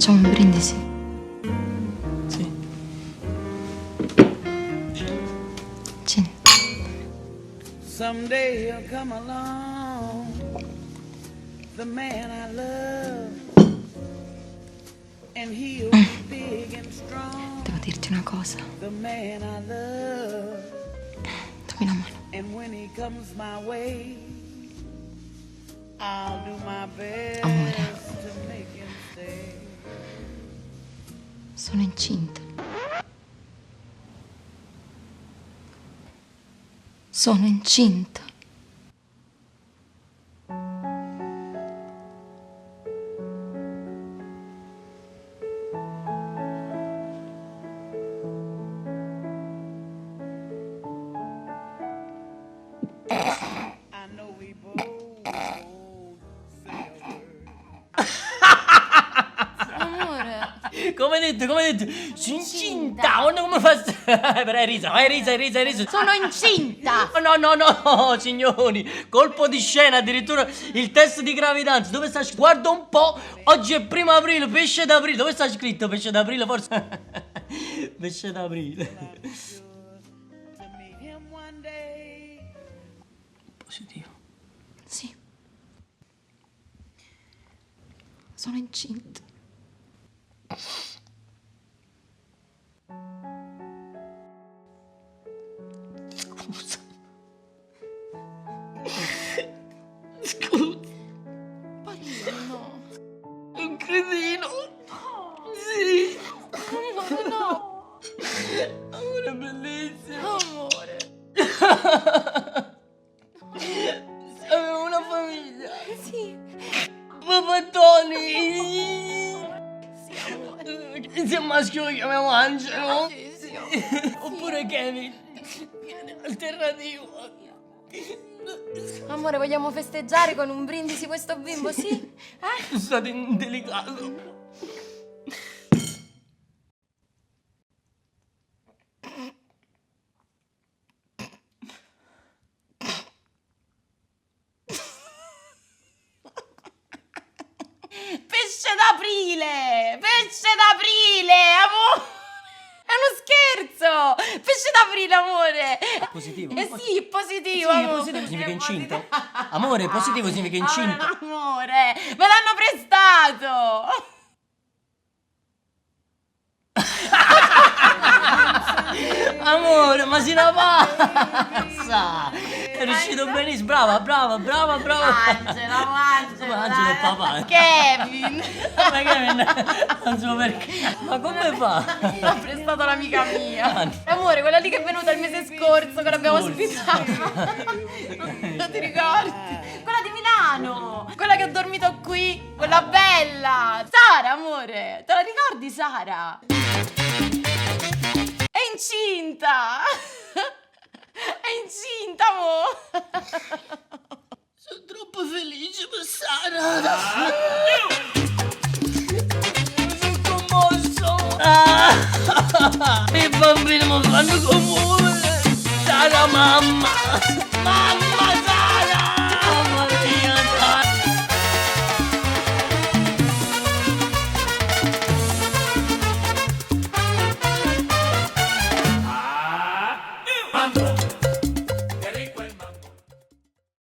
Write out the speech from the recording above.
Facciamo un brindisi. Sì. Cin. Someday he'll come along, the man I love, and he'll be big and strong, Devo dirti una cosa. the man I love. Dammi una mano. And when he comes my way, I'll do my best Amore. to make him stay. Sono incinta. Sono incinta. I know we both say a word. Amore. Come hai detto? Sono incinta! Guarda come fa. Però hai riso. Sono incinta. No, signori. Colpo di scena, addirittura il test di gravidanza. Dove sta scritto? Guarda un po'. Oggi è 1° aprile, pesce d'aprile. Dove sta scritto pesce d'aprile? Forse. Pesce d'aprile. To meet him one day. Positivo. Sì. Sono incinta. Scusa. Scusa. Parino. Un cretino. Sì. Amore, no. Amore bellissimo. Amore. Avevo una famiglia. Sì. Papà Tony. Sì, amore. Se maschio lo chiamiamo Angelo. Sì, amore. Oppure Kevin. Alternativo. Amore, vogliamo festeggiare con un brindisi questo bimbo, sì? State indelicato. Pesce d'aprile! Pesce d'aprile, amore! È uno scherzo! Pesce d'aprile, amore! Positivo? Sì, positivo, Sì, amore. positivo significa È incinta. positivo. Amore, positivo significa incinta. Amore, me l'hanno prestato! Amore, ma si la passa! È riuscito benissimo, brava. Angelo Angelo è papà. Kevin! Ma Kevin, non so perché. Ma come fa? L'ha prestato l'amica mia. Ah. Amore, quella lì che è venuta il mese scorso, che l'abbiamo Scorso. ospitata. Non ti ricordi? Quella di Milano! Quella che ho dormito qui, quella bella! Sara, amore! Te la ricordi, Sara? È incinta! È incinta, amore! Sono troppo felice per Sara. Sono commosso. I bambini mi fanno commuovere. Sara, mamma.